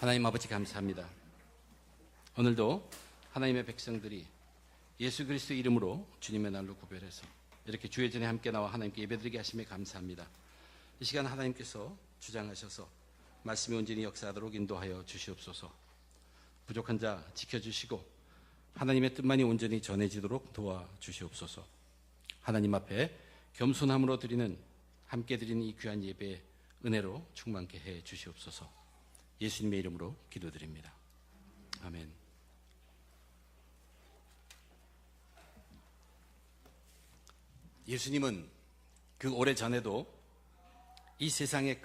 하나님 아버지 감사합니다. 오늘도 하나님의 백성들이 예수 그리스도 이름으로 주님의 날로 구별해서 이렇게 주의 전에 함께 나와 하나님께 예배드리게 하심에 감사합니다. 이 시간 하나님께서 주장하셔서 말씀이 온전히 역사하도록 인도하여 주시옵소서. 부족한 자 지켜주시고 하나님의 뜻만이 온전히 전해지도록 도와주시옵소서. 하나님 앞에 겸손함으로 드리는 함께 드리는 이 귀한 예배의 은혜로 충만케 해 주시옵소서. 예수님의 이름으로 기도드립니다. 아멘. 예수님은 그 오래전에도 이 세상의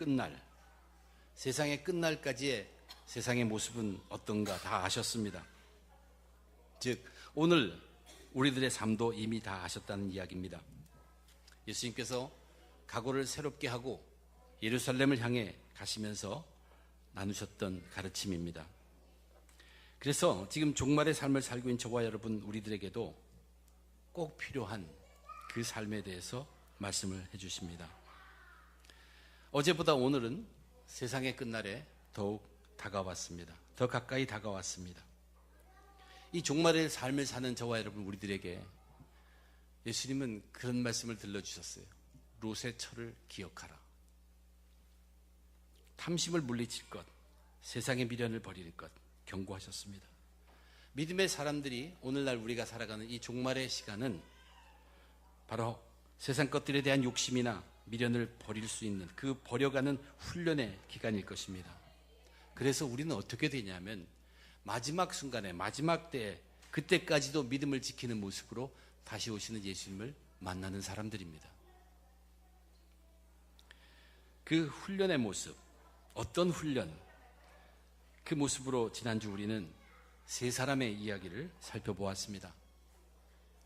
끝날까지의 세상의 모습은 어떤가 다 아셨습니다. 즉 오늘 우리들의 삶도 이미 다 아셨다는 이야기입니다. 예수님께서 각오를 새롭게 하고 예루살렘을 향해 가시면서 나누셨던 가르침입니다. 그래서 지금 종말의 삶을 살고 있는 저와 여러분 우리들에게도 꼭 필요한 그 삶에 대해서 말씀을 해주십니다. 어제보다 오늘은 세상의 끝날에 더욱 다가왔습니다. 더 가까이 다가왔습니다. 이 종말의 삶을 사는 저와 여러분 우리들에게 예수님은 그런 말씀을 들려주셨어요. 롯의 철을 기억하라. 탐심을 물리칠 것, 세상의 미련을 버리는 것 경고하셨습니다. 믿음의 사람들이 오늘날 우리가 살아가는 이 종말의 시간은 바로 세상 것들에 대한 욕심이나 미련을 버릴 수 있는 그 버려가는 훈련의 기간일 것입니다. 그래서 우리는 어떻게 되냐면 마지막 순간에 마지막 때에 그때까지도 믿음을 지키는 모습으로 다시 오시는 예수님을 만나는 사람들입니다. 그 훈련의 모습, 어떤 훈련, 그 모습으로 지난주 우리는 세 사람의 이야기를 살펴보았습니다.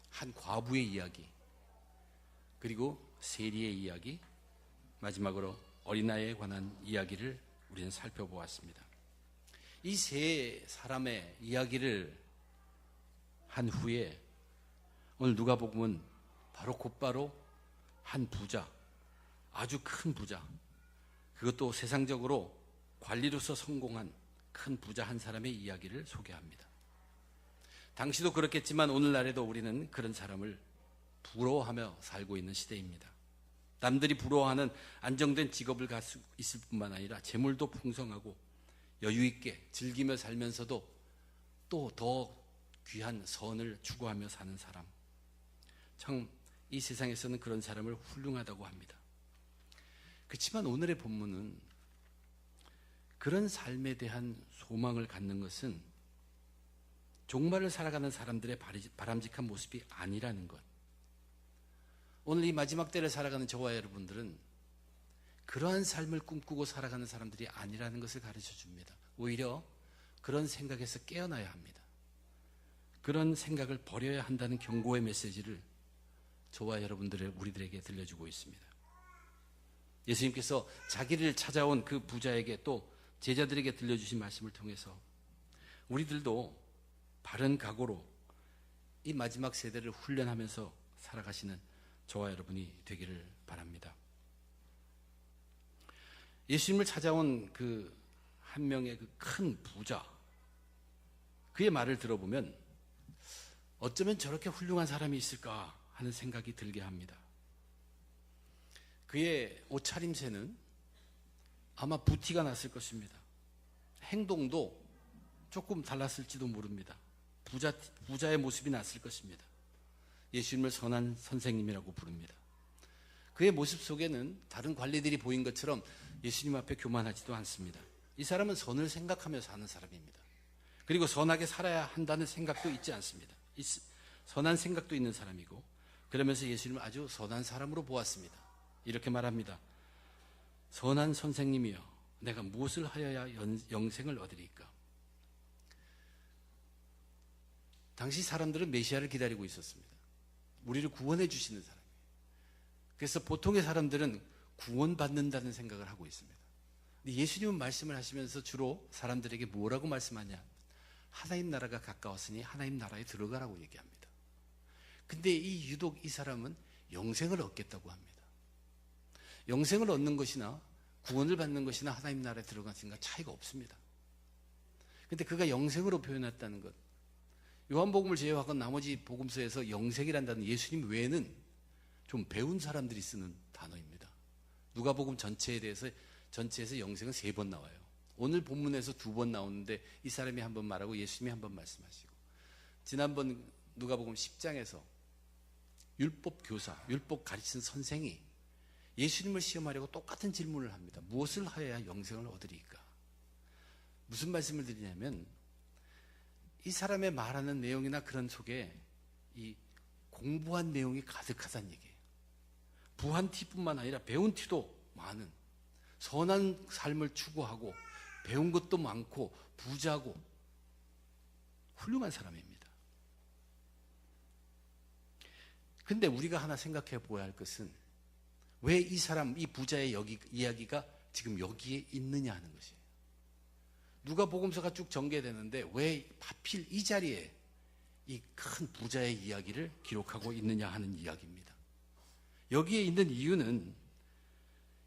한 과부의 이야기, 그리고 세리의 이야기, 마지막으로 어린아이에 관한 이야기를 우리는 살펴보았습니다. 이 세 사람의 이야기를 한 후에 오늘 누가복음은 곧바로 한 부자, 아주 큰 부자, 그것도 세상적으로 관리로서 성공한 큰 부자 한 사람의 이야기를 소개합니다. 당시도 그렇겠지만 오늘날에도 우리는 그런 사람을 부러워하며 살고 있는 시대입니다. 남들이 부러워하는 안정된 직업을 가지고 있을 뿐만 아니라 재물도 풍성하고 여유 있게 즐기며 살면서도 또 더 귀한 선을 추구하며 사는 사람, 참 이 세상에서는 그런 사람을 훌륭하다고 합니다. 그렇지만 오늘의 본문은 그런 삶에 대한 소망을 갖는 것은 종말을 살아가는 사람들의 바람직한 모습이 아니라는 것. 오늘 이 마지막 때를 살아가는 저와 여러분들은 그러한 삶을 꿈꾸고 살아가는 사람들이 아니라는 것을 가르쳐 줍니다. 오히려 그런 생각에서 깨어나야 합니다. 그런 생각을 버려야 한다는 경고의 메시지를 저와 우리들에게 들려주고 있습니다. 예수님께서 자기를 찾아온 그 부자에게 또 제자들에게 들려주신 말씀을 통해서 우리들도 바른 각오로 이 마지막 세대를 훈련하면서 살아가시는 저와 여러분이 되기를 바랍니다. 예수님을 찾아온 그 한 명의 그 큰 부자, 그의 말을 들어보면 어쩌면 저렇게 훌륭한 사람이 있을까 하는 생각이 들게 합니다. 그의 옷차림새는 아마 부티가 났을 것입니다. 행동도 조금 달랐을지도 모릅니다. 부자의 모습이 났을 것입니다. 예수님을 선한 선생님이라고 부릅니다. 그의 모습 속에는 다른 관리들이 보인 것처럼 예수님 앞에 교만하지도 않습니다. 이 사람은 선을 생각하며 사는 사람입니다. 그리고 선하게 살아야 한다는 생각도 있지 않습니다. 선한 생각도 있는 사람이고, 그러면서 예수님을 아주 선한 사람으로 보았습니다. 이렇게 말합니다. 선한 선생님이여, 내가 무엇을 하여야 영생을 얻으리까? 당시 사람들은 메시아를 기다리고 있었습니다. 우리를 구원해 주시는 사람이에요. 그래서 보통의 사람들은 구원받는다는 생각을 하고 있습니다. 근데 예수님은 말씀을 하시면서 주로 사람들에게 뭐라고 말씀하냐? 하나님 나라가 가까웠으니 하나님 나라에 들어가라고 얘기합니다. 근데 유독 이 사람은 영생을 얻겠다고 합니다. 영생을 얻는 것이나 구원을 받는 것이나 하나님 나라에 들어가는 것과 차이가 없습니다. 근데 그가 영생으로 표현했다는 것. 요한복음을 제외하고 나머지 복음서에서 영생이라는 단어는 예수님 외에는 좀 배운 사람들이 쓰는 단어입니다. 누가복음 전체에서 영생은 3번 나와요. 오늘 본문에서 2번 나오는데 이 사람이 한 번 말하고 예수님이 한 번 말씀하시고, 지난번 누가복음 10장에서 율법 교사, 율법 가르치는 선생이 예수님을 시험하려고 똑같은 질문을 합니다. 무엇을 하여야 영생을 얻으리까? 무슨 말씀을 드리냐면, 이 사람의 말하는 내용이나 그런 속에 이 공부한 내용이 가득하다는 얘기예요. 부한 티뿐만 아니라 배운 티도 많은, 선한 삶을 추구하고 배운 것도 많고 부자고 훌륭한 사람입니다. 근데 우리가 하나 생각해 보아야 할 것은 왜 이 사람, 이 부자의 이야기가 지금 여기에 있느냐 하는 것이에요. 누가복음서가 쭉 전개되는데 왜 하필 이 자리에 이 큰 부자의 이야기를 기록하고 있느냐 하는 이야기입니다. 여기에 있는 이유는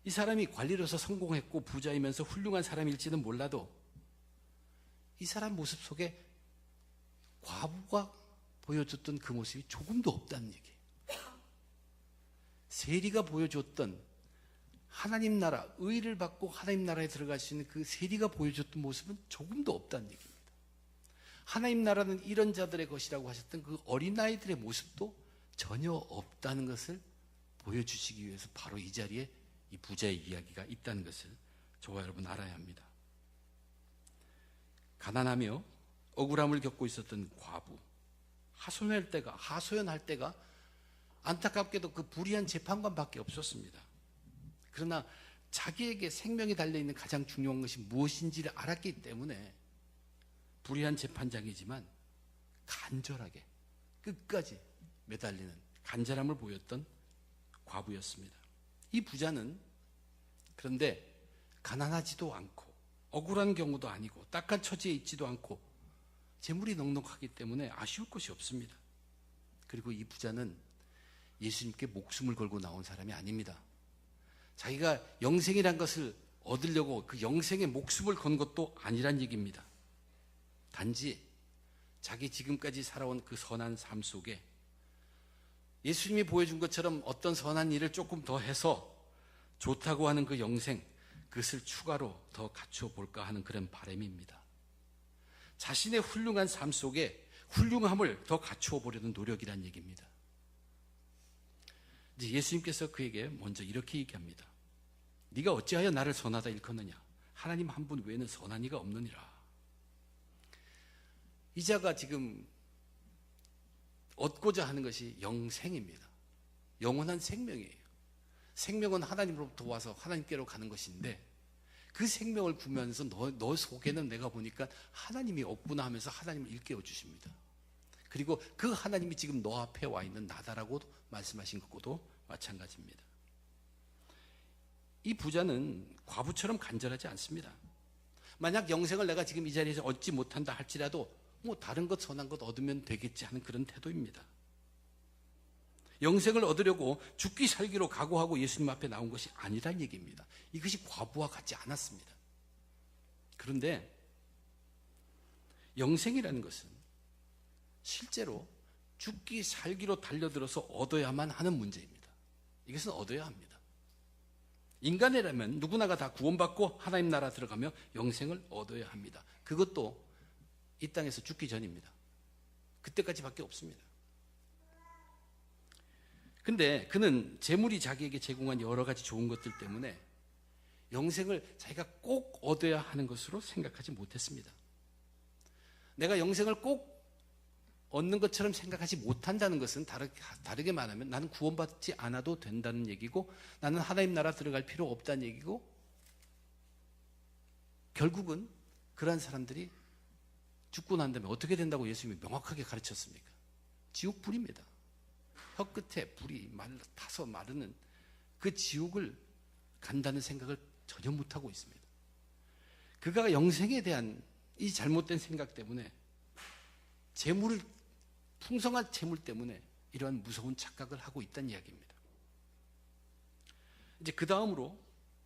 이 사람이 관리로서 성공했고 부자이면서 훌륭한 사람일지는 몰라도 이 사람 모습 속에 과부가 보여줬던 그 모습이 조금도 없다는 얘기예요. 세리가 보여줬던 하나님 나라, 의를 받고 하나님 나라에 들어갈 수 있는 그 세리가 보여줬던 모습은 조금도 없다는 얘기입니다. 하나님 나라는 이런 자들의 것이라고 하셨던 그 어린아이들의 모습도 전혀 없다는 것을 보여주시기 위해서 바로 이 자리에 이 부자의 이야기가 있다는 것을 저와 여러분 알아야 합니다. 가난하며 억울함을 겪고 있었던 과부, 하소연할 때가 안타깝게도 그 불의한 재판관밖에 없었습니다. 그러나 자기에게 생명이 달려있는 가장 중요한 것이 무엇인지를 알았기 때문에 불의한 재판장이지만 간절하게 끝까지 매달리는 간절함을 보였던 과부였습니다. 이 부자는 그런데 가난하지도 않고 억울한 경우도 아니고 딱한 처지에 있지도 않고 재물이 넉넉하기 때문에 아쉬울 것이 없습니다. 그리고 이 부자는 예수님께 목숨을 걸고 나온 사람이 아닙니다. 자기가 영생이란 것을 얻으려고 그 영생에 목숨을 건 것도 아니란 얘기입니다. 단지 자기 지금까지 살아온 그 선한 삶 속에 예수님이 보여준 것처럼 어떤 선한 일을 조금 더 해서 좋다고 하는 그 영생, 그것을 추가로 더 갖추어 볼까 하는 그런 바람입니다. 자신의 훌륭한 삶 속에 훌륭함을 더 갖추어 보려는 노력이란 얘기입니다. 이제 예수님께서 그에게 먼저 이렇게 얘기합니다. 네가 어찌하여 나를 선하다 일컫느냐? 하나님 한 분 외에는 선한 이가 없느니라. 이 자가 지금 얻고자 하는 것이 영생입니다. 영원한 생명이에요. 생명은 하나님으로부터 와서 하나님께로 가는 것인데 그 생명을 구면서 너 속에는 내가 보니까 하나님이 없구나 하면서 하나님을 일깨워 주십니다. 그리고 그 하나님이 지금 너 앞에 와 있는 나다라고 말씀하신 것과도 마찬가지입니다. 이 부자는 과부처럼 간절하지 않습니다. 만약 영생을 내가 지금 이 자리에서 얻지 못한다 할지라도 뭐 다른 것 선한 것 얻으면 되겠지 하는 그런 태도입니다. 영생을 얻으려고 죽기 살기로 각오하고 예수님 앞에 나온 것이 아니란 얘기입니다. 이것이 과부와 같지 않았습니다. 그런데 영생이라는 것은 실제로 죽기 살기로 달려들어서 얻어야만 하는 문제입니다. 이것은 얻어야 합니다. 인간이라면 누구나가 다 구원받고 하나님 나라 들어가며 영생을 얻어야 합니다. 그것도 이 땅에서 죽기 전입니다. 그때까지밖에 없습니다. 근데 그는 재물이 자기에게 제공한 여러 가지 좋은 것들 때문에 영생을 자기가 꼭 얻어야 하는 것으로 생각하지 못했습니다. 내가 영생을 꼭 얻는 것처럼 생각하지 못한다는 것은 다르게 말하면 나는 구원받지 않아도 된다는 얘기고 나는 하나님 나라 들어갈 필요 없다는 얘기고 결국은 그러한 사람들이 죽고 난 다음에 어떻게 된다고 예수님이 명확하게 가르쳤습니까? 지옥 불입니다. 혀 끝에 불이 타서 마르는 그 지옥을 간다는 생각을 전혀 못하고 있습니다. 그가 영생에 대한 이 잘못된 생각 때문에 풍성한 재물 때문에 이러한 무서운 착각을 하고 있다는 이야기입니다. 이제 그 다음으로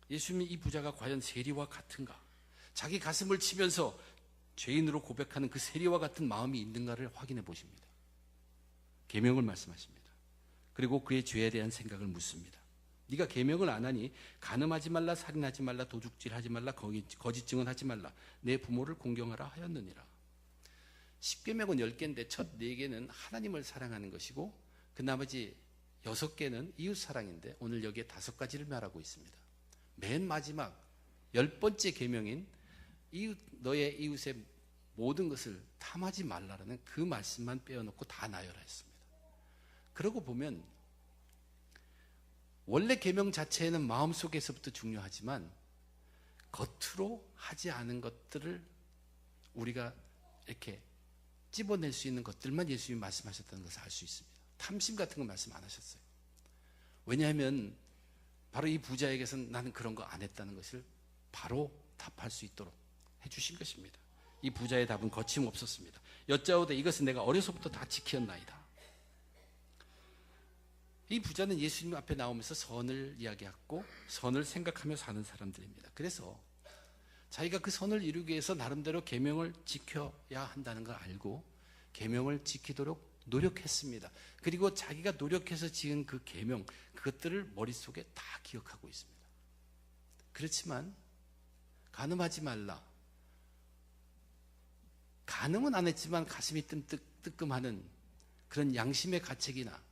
예수님이 이 부자가 과연 세리와 같은가? 자기 가슴을 치면서 죄인으로 고백하는 그 세리와 같은 마음이 있는가를 확인해 보십니다. 계명을 말씀하십니다. 그리고 그의 죄에 대한 생각을 묻습니다. 네가 계명을 안 하니 간음하지 말라, 살인하지 말라, 도둑질하지 말라, 거짓 증언하지 말라, 내 부모를 공경하라 하였느니라. 10계명은 10개인데 첫 4개는 하나님을 사랑하는 것이고 그 나머지 6개는 이웃 사랑인데 오늘 여기에 5가지를 말하고 있습니다. 맨 마지막 10번째 계명인 너의 이웃의 모든 것을 탐하지 말라라는 그 말씀만 빼어놓고 다 나열했습니다. 그러고 보면 원래 계명 자체는 마음속에서부터 중요하지만 겉으로 하지 않은 것들을 우리가 이렇게 찝어낼 수 있는 것들만 예수님이 말씀하셨다는 것을 알 수 있습니다. 탐심 같은 거 말씀 안 하셨어요. 왜냐하면 바로 이 부자에게서는 나는 그런 거 안 했다는 것을 바로 답할 수 있도록 해주신 것입니다. 이 부자의 답은 거침없었습니다. 여짜오되 이것은 내가 어려서부터 다 지켰나이다. 이 부자는 예수님 앞에 나오면서 선을 이야기하고 선을 생각하며 사는 사람들입니다. 그래서 자기가 그 선을 이루기 위해서 나름대로 계명을 지켜야 한다는 걸 알고 계명을 지키도록 노력했습니다. 그리고 자기가 노력해서 지은 그 계명, 그것들을 머릿속에 다 기억하고 있습니다. 그렇지만 간음하지 말라. 간음은 안 했지만 가슴이 뜨끔하는 그런 양심의 가책이나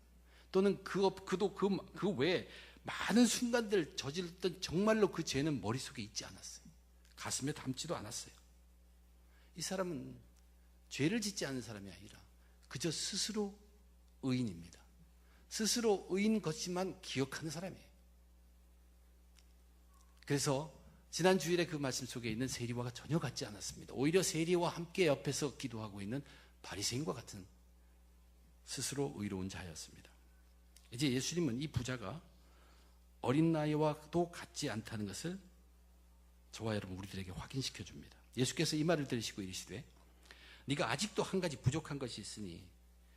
또는 그도 그 외에 많은 순간들 저질렀던 정말로 그 죄는 머릿속에 있지 않았어요. 가슴에 담지도 않았어요. 이 사람은 죄를 짓지 않은 사람이 아니라 그저 스스로 의인입니다. 스스로 의인 것이만 기억하는 사람이에요. 그래서 지난 주일에 그 말씀 속에 있는 세리와가 전혀 같지 않았습니다. 오히려 세리와 함께 옆에서 기도하고 있는 바리새인과 같은 스스로 의로운 자였습니다. 이제 예수님은 이 부자가 어린 나이와도 같지 않다는 것을 저와 여러분 우리들에게 확인시켜 줍니다. 예수께서 이 말을 들으시고 이르시되 네가 아직도 한 가지 부족한 것이 있으니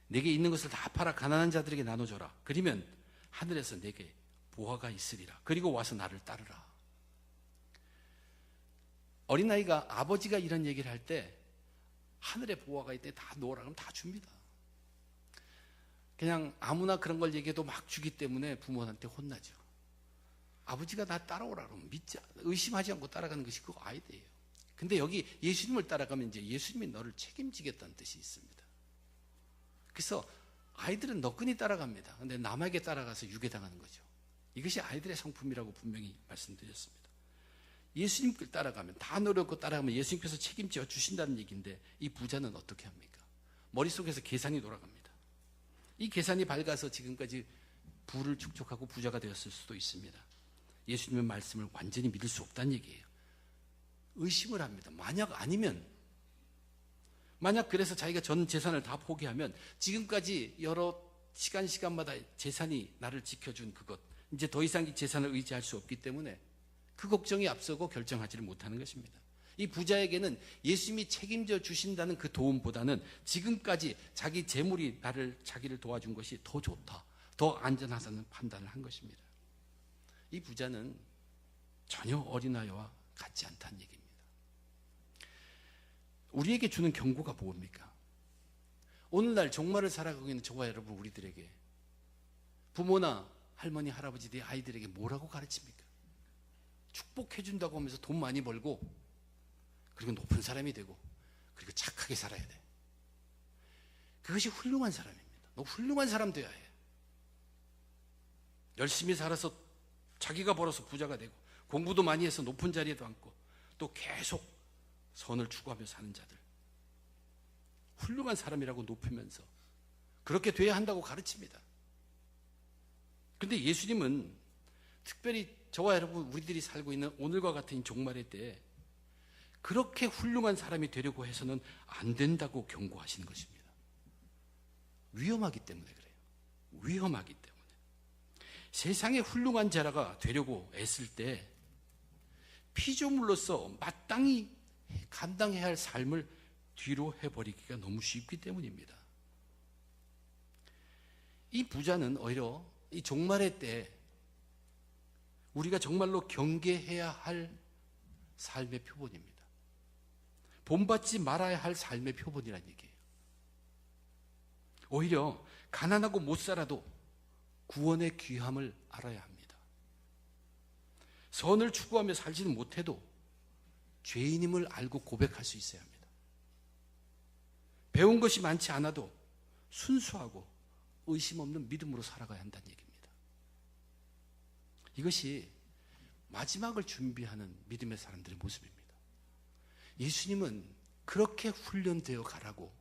내게 있는 것을 다 팔아 가난한 자들에게 나눠줘라. 그러면 하늘에서 내게 보화가 있으리라. 그리고 와서 나를 따르라. 어린아이가 아버지가 이런 얘기를 할 때 하늘에 보화가 있대 다 놓으라 그러면 다 줍니다. 그냥 아무나 그런 걸 얘기해도 막 주기 때문에 부모한테 혼나죠. 아버지가 나 따라오라 그러면 의심하지 않고 따라가는 것이 그 아이들이에요. 근데 여기 예수님을 따라가면 이제 예수님이 너를 책임지겠다는 뜻이 있습니다. 그래서 아이들은 너끈히 따라갑니다. 근데 남에게 따라가서 유괴당하는 거죠. 이것이 아이들의 성품이라고 분명히 말씀드렸습니다. 예수님을 따라가면 다 노력하고 따라가면 예수님께서 책임져 주신다는 얘기인데 이 부자는 어떻게 합니까? 머릿속에서 계산이 돌아갑니다. 이 계산이 밝아서 지금까지 부를 축적하고 부자가 되었을 수도 있습니다. 예수님의 말씀을 완전히 믿을 수 없다는 얘기예요. 의심을 합니다. 만약 그래서 자기가 전 재산을 다 포기하면 지금까지 여러 시간마다 재산이 나를 지켜준 그것, 이제 더 이상 이 재산을 의지할 수 없기 때문에 그 걱정이 앞서고 결정하지를 못하는 것입니다. 이 부자에게는 예수님이 책임져 주신다는 그 도움보다는 지금까지 자기 재물이 자기를 도와준 것이 더 좋다, 더 안전하다는 판단을 한 것입니다. 이 부자는 전혀 어린아이와 같지 않다는 얘기입니다. 우리에게 주는 경고가 뭡니까? 오늘날 종말을 살아가고 있는 저와 여러분 우리들에게 부모나 할머니, 할아버지, 내 아이들에게 뭐라고 가르칩니까? 축복해준다고 하면서 돈 많이 벌고 그리고 높은 사람이 되고 그리고 착하게 살아야 돼. 그것이 훌륭한 사람입니다. 너 훌륭한 사람 돼야 해. 열심히 살아서 자기가 벌어서 부자가 되고 공부도 많이 해서 높은 자리에도 앉고 또 계속 선을 추구하며 사는 자들, 훌륭한 사람이라고 높이면서 그렇게 돼야 한다고 가르칩니다. 그런데 예수님은 특별히 저와 여러분 우리들이 살고 있는 오늘과 같은 종말의 때에 그렇게 훌륭한 사람이 되려고 해서는 안 된다고 경고하시는 것입니다. 위험하기 때문에 그래요. 위험하기 때문에. 세상에 훌륭한 자라가 되려고 애쓸 때 피조물로서 마땅히 감당해야 할 삶을 뒤로 해버리기가 너무 쉽기 때문입니다. 이 부자는 오히려 이 종말의 때 우리가 정말로 경계해야 할 삶의 표본입니다. 본받지 말아야 할 삶의 표본이란 얘기예요. 오히려 가난하고 못 살아도 구원의 귀함을 알아야 합니다. 선을 추구하며 살지는 못해도 죄인임을 알고 고백할 수 있어야 합니다. 배운 것이 많지 않아도 순수하고 의심 없는 믿음으로 살아가야 한다는 얘기입니다. 이것이 마지막을 준비하는 믿음의 사람들의 모습입니다. 예수님은 그렇게 훈련되어 가라고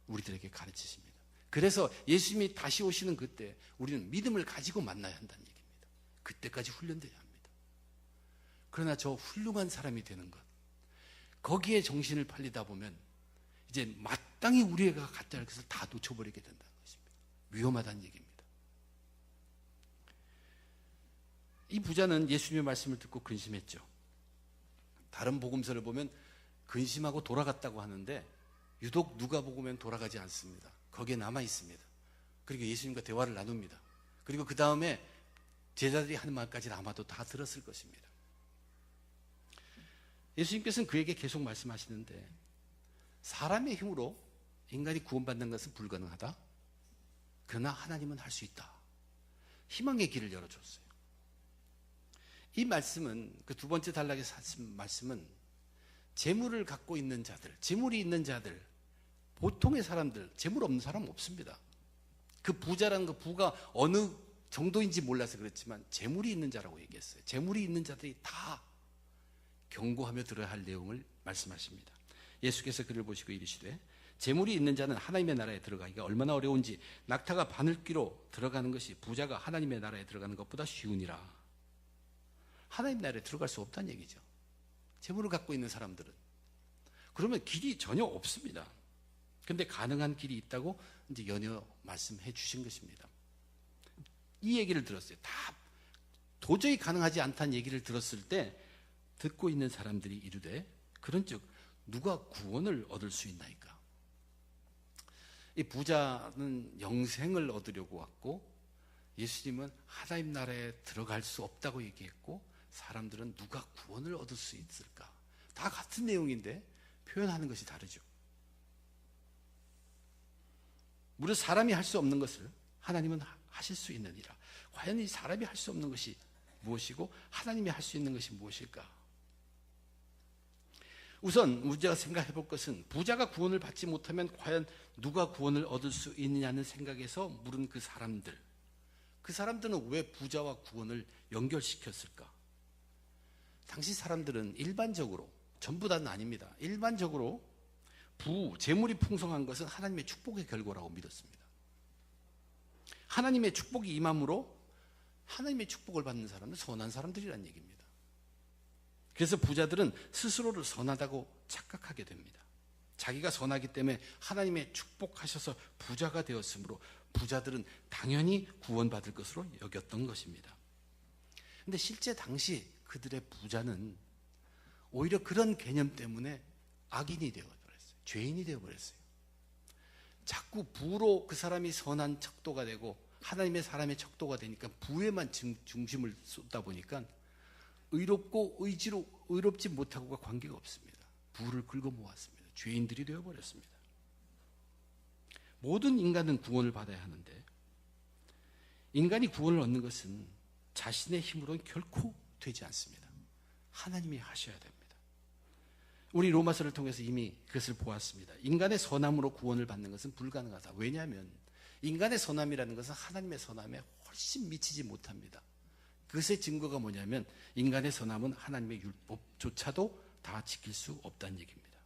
우리들에게 가르치십니다. 그래서 예수님이 다시 오시는 그때 우리는 믿음을 가지고 만나야 한다는 얘기입니다. 그때까지 훈련돼야 합니다. 그러나 저 훌륭한 사람이 되는 것, 거기에 정신을 팔리다 보면 이제 마땅히 우리가 갖다 할 것을 다 놓쳐버리게 된다는 것입니다. 위험하다는 얘기입니다. 이 부자는 예수님의 말씀을 듣고 근심했죠. 다른 복음서를 보면 근심하고 돌아갔다고 하는데 유독 누가복음엔 돌아가지 않습니다. 거기에 남아 있습니다. 그리고 예수님과 대화를 나눕니다. 그리고 그 다음에 제자들이 하는 말까지는 아마도 다 들었을 것입니다. 예수님께서는 그에게 계속 말씀하시는데 사람의 힘으로 인간이 구원받는 것은 불가능하다. 그러나 하나님은 할 수 있다. 희망의 길을 열어줬어요. 이 말씀은 그 두 번째 단락의 말씀은 재물을 갖고 있는 자들, 재물이 있는 자들, 보통의 사람들, 재물 없는 사람 없습니다. 그 부자라는 그 부가 어느 정도인지 몰라서 그렇지만 재물이 있는 자라고 얘기했어요. 재물이 있는 자들이 다 경고하며 들어야 할 내용을 말씀하십니다. 예수께서 그를 보시고 이르시되 재물이 있는 자는 하나님의 나라에 들어가기가 얼마나 어려운지 낙타가 바늘귀로 들어가는 것이 부자가 하나님의 나라에 들어가는 것보다 쉬우니라. 하나님 나라에 들어갈 수 없다는 얘기죠. 재물을 갖고 있는 사람들은. 그러면 길이 전혀 없습니다. 근데 가능한 길이 있다고 이제 연이어 말씀해 주신 것입니다. 이 얘기를 들었어요. 다 도저히 가능하지 않다는 얘기를 들었을 때 듣고 있는 사람들이 이르되 그런즉 누가 구원을 얻을 수 있나이까? 이 부자는 영생을 얻으려고 왔고 예수님은 하나님 나라에 들어갈 수 없다고 얘기했고 사람들은 누가 구원을 얻을 수 있을까? 다 같은 내용인데 표현하는 것이 다르죠. 무릇 사람이 할 수 없는 것을 하나님은 하실 수 있느니라. 과연 이 사람이 할 수 없는 것이 무엇이고 하나님이 할 수 있는 것이 무엇일까? 우선 우리가 생각해 볼 것은 부자가 구원을 받지 못하면 과연 누가 구원을 얻을 수 있느냐는 생각에서 물은 그 사람들은 왜 부자와 구원을 연결시켰을까? 당시 사람들은 일반적으로, 전부 다는 아닙니다. 일반적으로 재물이 풍성한 것은 하나님의 축복의 결과라고 믿었습니다. 하나님의 축복이 임함으로 하나님의 축복을 받는 사람은 선한 사람들이란 얘기입니다. 그래서 부자들은 스스로를 선하다고 착각하게 됩니다. 자기가 선하기 때문에 하나님의 축복하셔서 부자가 되었으므로 부자들은 당연히 구원받을 것으로 여겼던 것입니다. 그런데 실제 당시 그들의 부자는 오히려 그런 개념 때문에 악인이 되어버렸어요. 죄인이 되어버렸어요. 자꾸 부로 그 사람이 선한 척도가 되고 하나님의 사람의 척도가 되니까 부에만 중심을 쏟다 보니까 의롭지 못하고가 관계가 없습니다. 부를 긁어 모았습니다. 죄인들이 되어버렸습니다. 모든 인간은 구원을 받아야 하는데 인간이 구원을 얻는 것은 자신의 힘으로는 결코 되지 않습니다. 하나님이 하셔야 됩니다. 우리 로마서를 통해서 이미 그것을 보았습니다. 인간의 선함으로 구원을 받는 것은 불가능하다. 왜냐하면 인간의 선함이라는 것은 하나님의 선함에 훨씬 미치지 못합니다. 그것의 증거가 뭐냐면 인간의 선함은 하나님의 율법조차도 다 지킬 수 없다는 얘기입니다.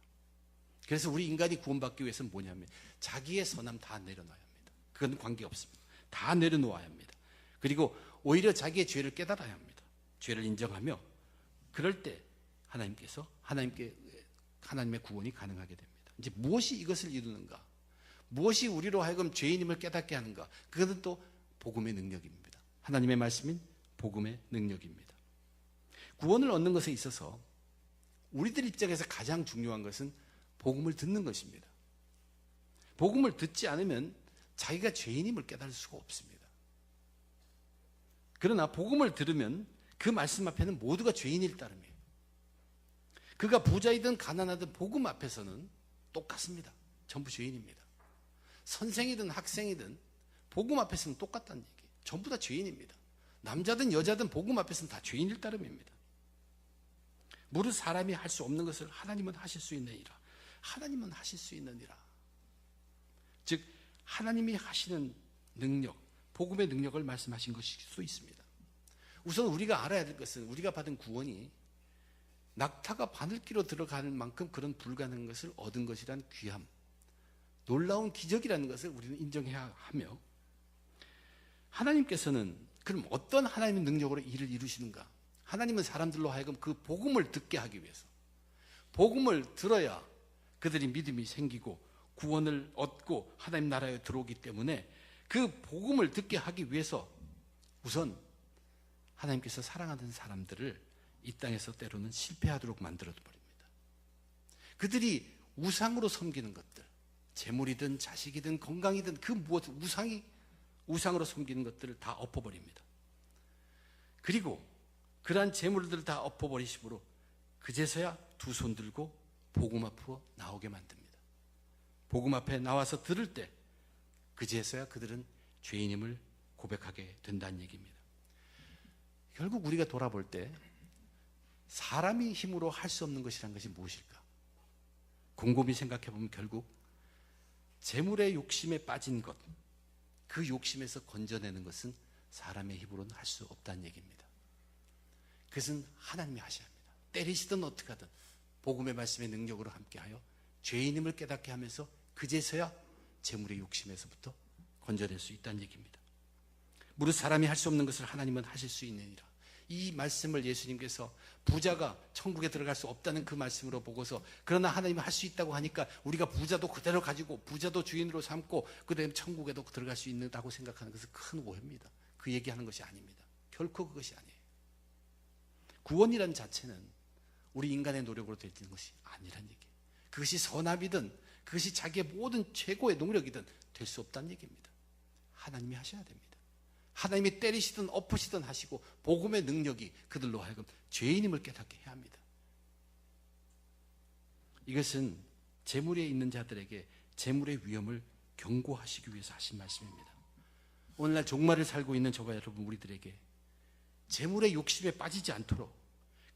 그래서 우리 인간이 구원받기 위해서는 뭐냐면 자기의 선함 다 내려놔야 합니다. 그건 관계없습니다. 다 내려놓아야 합니다. 그리고 오히려 자기의 죄를 깨달아야 합니다. 죄를 인정하며 그럴 때 하나님의 구원이 가능하게 됩니다. 이제 무엇이 이것을 이루는가? 무엇이 우리로 하여금 죄인임을 깨닫게 하는가? 그것은 또 복음의 능력입니다. 하나님의 말씀인 복음의 능력입니다. 구원을 얻는 것에 있어서 우리들 입장에서 가장 중요한 것은 복음을 듣는 것입니다. 복음을 듣지 않으면 자기가 죄인임을 깨달을 수가 없습니다. 그러나 복음을 들으면 그 말씀 앞에는 모두가 죄인일 따름이에요. 그가 부자이든 가난하든 복음 앞에서는 똑같습니다. 전부 죄인입니다. 선생이든 학생이든 복음 앞에서는 똑같다는 얘기예요. 전부 다 죄인입니다. 남자든 여자든 복음 앞에서는 다 죄인일 따름입니다. 무릇 사람이 할 수 없는 것을 하나님은 하실 수 있느니라. 하나님은 하실 수 있느니라. 즉 하나님이 하시는 능력, 복음의 능력을 말씀하신 것일 수 있습니다. 우선 우리가 알아야 될 것은 우리가 받은 구원이 낙타가 바늘기로 들어가는 만큼 그런 불가능한 것을 얻은 것이란 귀함, 놀라운 기적이라는 것을 우리는 인정해야 하며, 하나님께서는 그럼 어떤 하나님의 능력으로 일을 이루시는가? 하나님은 사람들로 하여금 그 복음을 듣게 하기 위해서, 복음을 들어야 그들이 믿음이 생기고 구원을 얻고 하나님 나라에 들어오기 때문에 그 복음을 듣게 하기 위해서 우선 하나님께서 사랑하는 사람들을 이 땅에서 때로는 실패하도록 만들어버립니다. 그들이 우상으로 섬기는 것들, 재물이든 자식이든 건강이든 그 무엇, 우상으로 섬기는 것들을 다 엎어버립니다. 그리고 그러한 재물들을 다 엎어버리심으로 그제서야 두 손 들고 복음 앞으로 나오게 만듭니다. 복음 앞에 나와서 들을 때 그제서야 그들은 죄인임을 고백하게 된다는 얘기입니다. 결국 우리가 돌아볼 때 사람이 힘으로 할 수 없는 것이란 것이 무엇일까? 곰곰이 생각해 보면 결국 재물의 욕심에 빠진 것, 그 욕심에서 건져내는 것은 사람의 힘으로는 할 수 없다는 얘기입니다. 그것은 하나님이 하셔야 합니다. 때리시든 어떻게 하든 복음의 말씀의 능력으로 함께하여 죄인임을 깨닫게 하면서 그제서야 재물의 욕심에서부터 건져낼 수 있다는 얘기입니다. 무릇 사람이 할 수 없는 것을 하나님은 하실 수 있느니라. 이 말씀을 예수님께서 부자가 천국에 들어갈 수 없다는 그 말씀으로 보고서, 그러나 하나님은 할 수 있다고 하니까 우리가 부자도 그대로 가지고 부자도 주인으로 삼고 그다음에 천국에도 들어갈 수 있다고 생각하는 것은 큰 오해입니다. 그 얘기하는 것이 아닙니다. 결코 그것이 아니에요. 구원이란 자체는 우리 인간의 노력으로 될 것이 아니란 얘기예요. 그것이 선합이든 그것이 자기의 모든 최고의 노력이든 될 수 없다는 얘기입니다. 하나님이 하셔야 됩니다. 하나님이 때리시든 엎으시든 하시고 복음의 능력이 그들로 하여금 죄인임을 깨닫게 해야 합니다. 이것은 재물에 있는 자들에게 재물의 위험을 경고하시기 위해서 하신 말씀입니다. 오늘날 종말을 살고 있는 저와 여러분 우리들에게 재물의 욕심에 빠지지 않도록,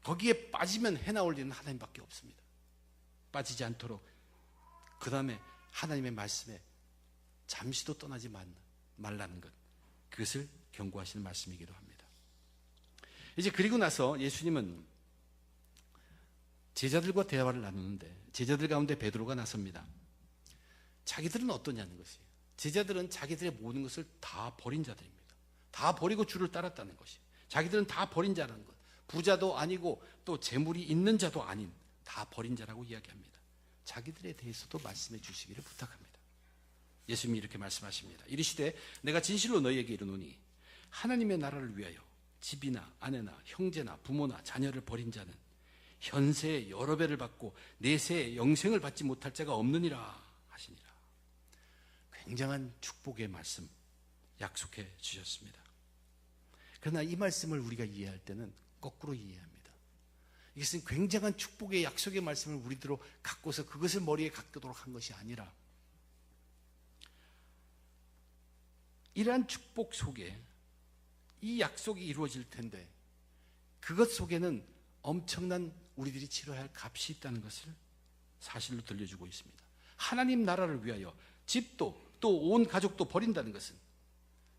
거기에 빠지면 해나올 일은 하나님밖에 없습니다. 빠지지 않도록, 그 다음에 하나님의 말씀에 잠시도 떠나지 말라는 것, 그것을 경고하시는 말씀이기도 합니다. 이제 그리고 나서 예수님은 제자들과 대화를 나누는데 제자들 가운데 베드로가 나섭니다. 자기들은 어떠냐는 것이에요. 제자들은 자기들의 모든 것을 다 버린 자들입니다. 다 버리고 주를 따랐다는 것이에요. 자기들은 다 버린 자라는 것, 부자도 아니고 또 재물이 있는 자도 아닌 다 버린 자라고 이야기합니다. 자기들에 대해서도 말씀해 주시기를 부탁합니다. 예수님이 이렇게 말씀하십니다. 이르시되 내가 진실로 너희에게 이르노니 하나님의 나라를 위하여 집이나 아내나 형제나 부모나 자녀를 버린 자는 현세에 여러 배를 받고 내세에 영생을 받지 못할 자가 없느니라 하시니라. 굉장한 축복의 말씀 약속해 주셨습니다. 그러나 이 말씀을 우리가 이해할 때는 거꾸로 이해합니다. 이것은 굉장한 축복의 약속의 말씀을 우리들로 갖고서 그것을 머리에 갖도록 한 것이 아니라, 이러한 축복 속에 이 약속이 이루어질 텐데 그것 속에는 엄청난 우리들이 치러야 할 값이 있다는 것을 사실로 들려주고 있습니다. 하나님 나라를 위하여 집도 또 온 가족도 버린다는 것은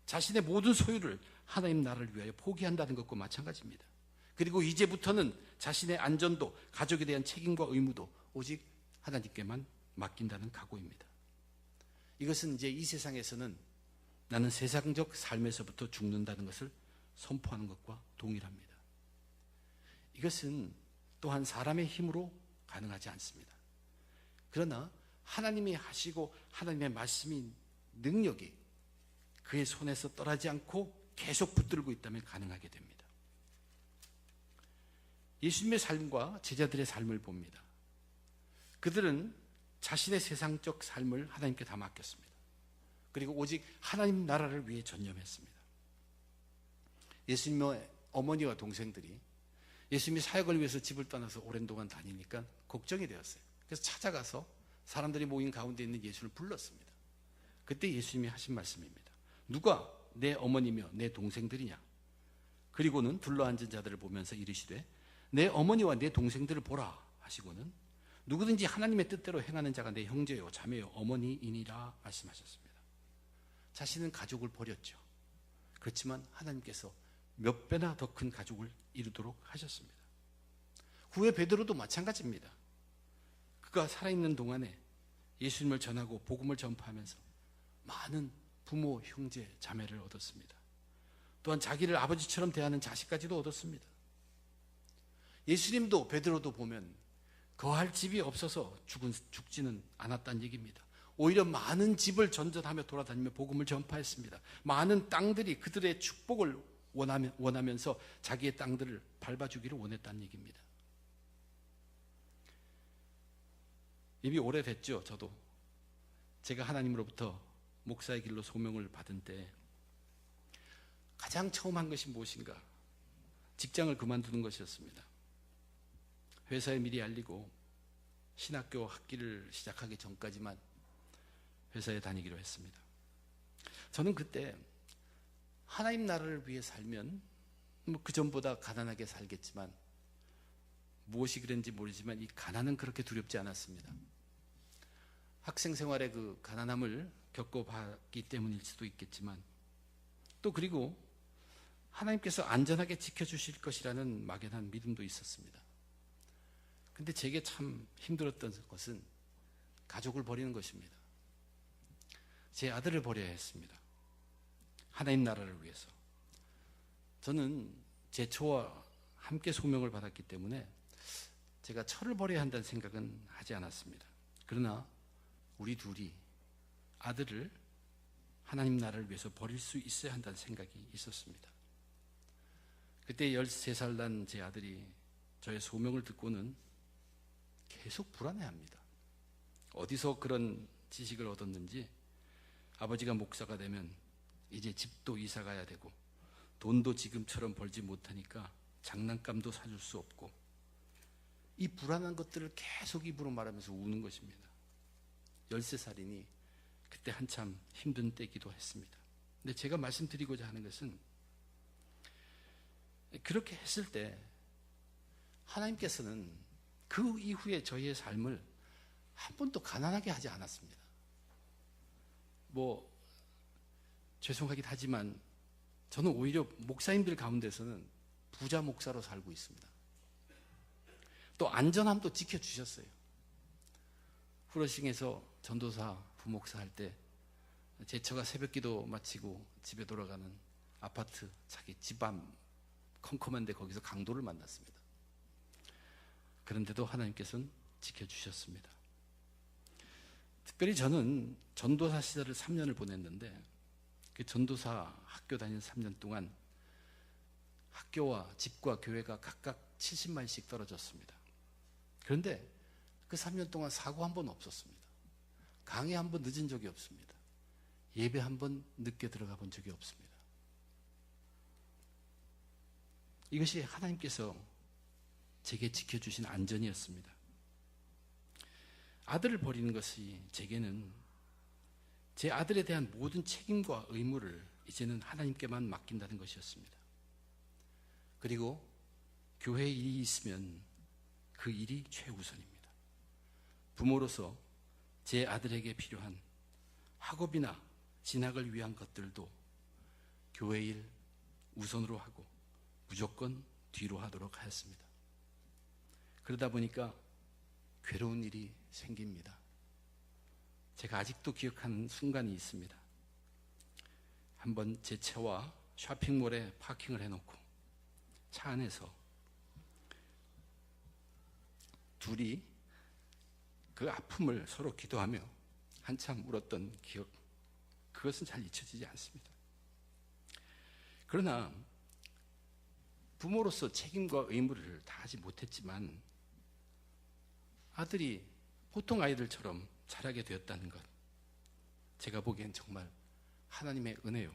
자신의 모든 소유를 하나님 나라를 위하여 포기한다는 것과 마찬가지입니다. 그리고 이제부터는 자신의 안전도 가족에 대한 책임과 의무도 오직 하나님께만 맡긴다는 각오입니다. 이것은 이제 이 세상에서는 나는 세상적 삶에서부터 죽는다는 것을 선포하는 것과 동일합니다. 이것은 또한 사람의 힘으로 가능하지 않습니다. 그러나 하나님이 하시고 하나님의 말씀이, 능력이 그의 손에서 떠나지 않고 계속 붙들고 있다면 가능하게 됩니다. 예수님의 삶과 제자들의 삶을 봅니다. 그들은 자신의 세상적 삶을 하나님께 다 맡겼습니다. 그리고 오직 하나님 나라를 위해 전념했습니다. 예수님의 어머니와 동생들이 예수님이 사역을 위해서 집을 떠나서 오랜 동안 다니니까 걱정이 되었어요. 그래서 찾아가서 사람들이 모인 가운데 있는 예수를 불렀습니다. 그때 예수님이 하신 말씀입니다. 누가 내 어머니며 내 동생들이냐? 그리고는 둘러앉은 자들을 보면서 이르시되 내 어머니와 내 동생들을 보라 하시고는 누구든지 하나님의 뜻대로 행하는 자가 내 형제요 자매요 어머니이니라 말씀하셨습니다. 자신은 가족을 버렸죠. 그렇지만 하나님께서 몇 배나 더 큰 가족을 이루도록 하셨습니다. 후에 베드로도 마찬가지입니다. 그가 살아있는 동안에 예수님을 전하고 복음을 전파하면서 많은 부모, 형제, 자매를 얻었습니다. 또한 자기를 아버지처럼 대하는 자식까지도 얻었습니다. 예수님도 베드로도 보면 거할 집이 없어서 죽지는 않았다는 얘기입니다. 오히려 많은 집을 전전하며 돌아다니며 복음을 전파했습니다. 많은 땅들이 그들의 축복을 원하면서 자기의 땅들을 밟아주기를 원했다는 얘기입니다. 이미 오래됐죠. 저도 제가 하나님으로부터 목사의 길로 소명을 받은 때 가장 처음 한 것이 무엇인가? 직장을 그만두는 것이었습니다. 회사에 미리 알리고 신학교 학기를 시작하기 전까지만 회사에 다니기로 했습니다. 저는 그때 하나님 나라를 위해 살면 그 전보다 가난하게 살겠지만 무엇이 그랬는지 모르지만 이 가난은 그렇게 두렵지 않았습니다. 학생 생활의 그 가난함을 겪어봤기 때문일 수도 있겠지만 또 그리고 하나님께서 안전하게 지켜주실 것이라는 막연한 믿음도 있었습니다. 근데 제게 참 힘들었던 것은 가족을 버리는 것입니다. 제 아들을 버려야 했습니다. 하나님 나라를 위해서. 저는 제 처와 함께 소명을 받았기 때문에 제가 처를 버려야 한다는 생각은 하지 않았습니다. 그러나 우리 둘이 아들을 하나님 나라를 위해서 버릴 수 있어야 한다는 생각이 있었습니다. 그때 13살 난 제 아들이 저의 소명을 듣고는 계속 불안해합니다. 어디서 그런 지식을 얻었는지 아버지가 목사가 되면 이제 집도 이사 가야 되고 돈도 지금처럼 벌지 못하니까 장난감도 사줄 수 없고 이 불안한 것들을 계속 입으로 말하면서 우는 것입니다. 13살이니 그때 한참 힘든 때기도 했습니다. 근데 제가 말씀드리고자 하는 것은 그렇게 했을 때 하나님께서는 그 이후에 저희의 삶을 한 번도 가난하게 하지 않았습니다. 죄송하긴 하지만 저는 오히려 목사님들 가운데서는 부자 목사로 살고 있습니다. 또 안전함도 지켜주셨어요. 후러싱에서 전도사 부목사 할 때 제 처가 새벽기도 마치고 집에 돌아가는 아파트 자기 집안 컴컴한데 거기서 강도를 만났습니다. 그런데도 하나님께서는 지켜주셨습니다. 특별히 저는 전도사 시절을 3년을 보냈는데 그 전도사 학교 다니는 3년 동안 학교와 집과 교회가 각각 70마일씩 떨어졌습니다. 그런데 그 3년 동안 사고 한 번 없었습니다. 강의 한 번 늦은 적이 없습니다. 예배 한 번 늦게 들어가 본 적이 없습니다. 이것이 하나님께서 제게 지켜주신 안전이었습니다. 아들을 버리는 것이 제게는 제 아들에 대한 모든 책임과 의무를 이제는 하나님께만 맡긴다는 것이었습니다. 그리고 교회에 일이 있으면 그 일이 최우선입니다. 부모로서 제 아들에게 필요한 학업이나 진학을 위한 것들도 교회 일 우선으로 하고 무조건 뒤로 하도록 하였습니다. 그러다 보니까 괴로운 일이 생깁니다. 제가 아직도 기억하는 순간이 있습니다. 한번 제 차와 쇼핑몰에 파킹을 해놓고 차 안에서 둘이 그 아픔을 서로 기도하며 한참 울었던 기억, 그것은 잘 잊혀지지 않습니다. 그러나 부모로서 책임과 의무를 다하지 못했지만 아들이 보통 아이들처럼 자라게 되었다는 것, 제가 보기엔 정말 하나님의 은혜요,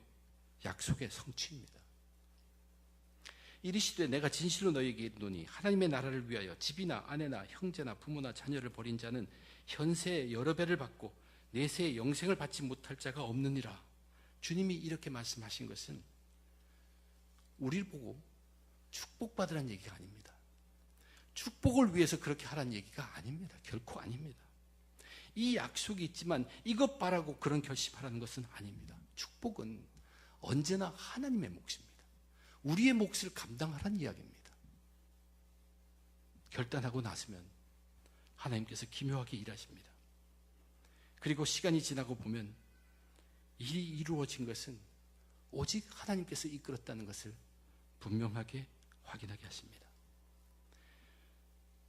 약속의 성취입니다. 이르시되 내가 진실로 너희에게 이르노니 하나님의 나라를 위하여 집이나 아내나 형제나 부모나 자녀를 버린 자는 현세에 여러 배를 받고 내세에 영생을 받지 못할 자가 없느니라. 주님이 이렇게 말씀하신 것은 우리를 보고 축복받으라는 얘기가 아닙니다. 축복을 위해서 그렇게 하라는 얘기가 아닙니다. 결코 아닙니다. 이 약속이 있지만 이것 바라고 그런 결심하라는 것은 아닙니다. 축복은 언제나 하나님의 몫입니다. 우리의 몫을 감당하라는 이야기입니다. 결단하고 나서면 하나님께서 기묘하게 일하십니다. 그리고 시간이 지나고 보면 일이 이루어진 것은 오직 하나님께서 이끌었다는 것을 분명하게 확인하게 하십니다.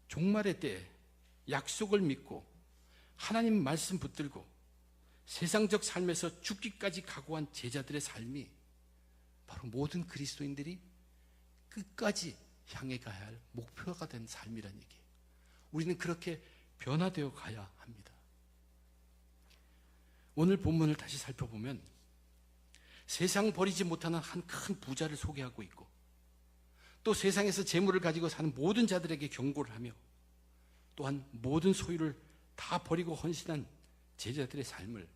종말의 때에 약속을 믿고 하나님 말씀 붙들고 세상적 삶에서 죽기까지 각오한 제자들의 삶이 바로 모든 그리스도인들이 끝까지 향해 가야 할 목표가 된 삶이라는 얘기예요. 우리는 그렇게 변화되어 가야 합니다. 오늘 본문을 다시 살펴보면 세상 버리지 못하는 한 큰 부자를 소개하고 있고 또 세상에서 재물을 가지고 사는 모든 자들에게 경고를 하며 또한 모든 소유를 다 버리고 헌신한 제자들의 삶을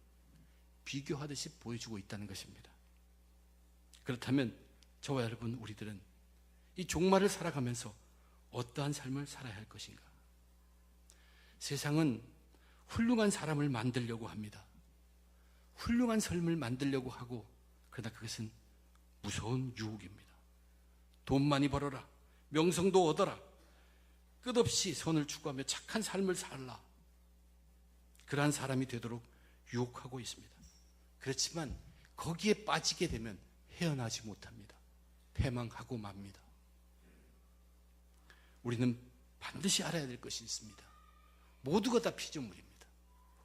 비교하듯이 보여주고 있다는 것입니다. 그렇다면 저와 여러분 우리들은 이 종말을 살아가면서 어떠한 삶을 살아야 할 것인가? 세상은 훌륭한 사람을 만들려고 합니다. 훌륭한 삶을 만들려고 하고 그러나 그것은 무서운 유혹입니다. 돈 많이 벌어라. 명성도 얻어라. 끝없이 선을 추구하며 착한 삶을 살라. 그러한 사람이 되도록 유혹하고 있습니다. 그렇지만 거기에 빠지게 되면 헤어나지 못합니다. 패망하고 맙니다. 우리는 반드시 알아야 될 것이 있습니다. 모두가 다 피조물입니다.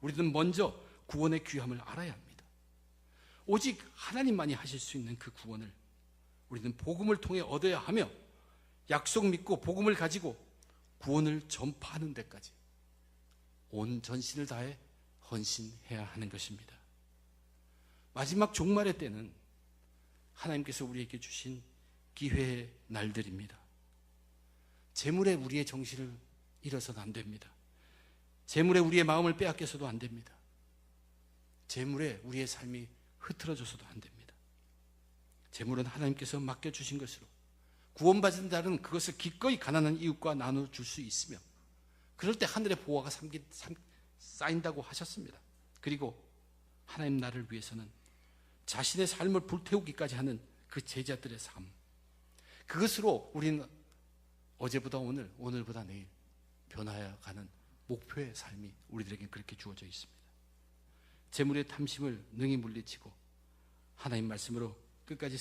우리는 먼저 구원의 귀함을 알아야 합니다. 오직 하나님만이 하실 수 있는 그 구원을 우리는 복음을 통해 얻어야 하며 약속 믿고 복음을 가지고 구원을 전파하는 데까지 온 전신을 다해 헌신해야 하는 것입니다. 마지막 종말의 때는 하나님께서 우리에게 주신 기회의 날들입니다. 재물에 우리의 정신을 잃어서는 안 됩니다. 재물에 우리의 마음을 빼앗겨서도 안 됩니다. 재물에 우리의 삶이 흐트러져서도 안 됩니다. 재물은 하나님께서 맡겨주신 것으로 구원받은 자는 그것을 기꺼이 가난한 이웃과 나눠줄 수 있으며 그럴 때 하늘의 보화가 쌓인다고 하셨습니다. 그리고 하나님 나라를 위해서는 자신의 삶을 불태우기까지 하는 그 제자들의 삶, 그것으로 우리는 어제보다 오늘, 오늘보다 내일 변화해가는 목표의 삶이 우리들에게 그렇게 주어져 있습니다. 재물의 탐심을 능히 물리치고 하나님 말씀으로 끝까지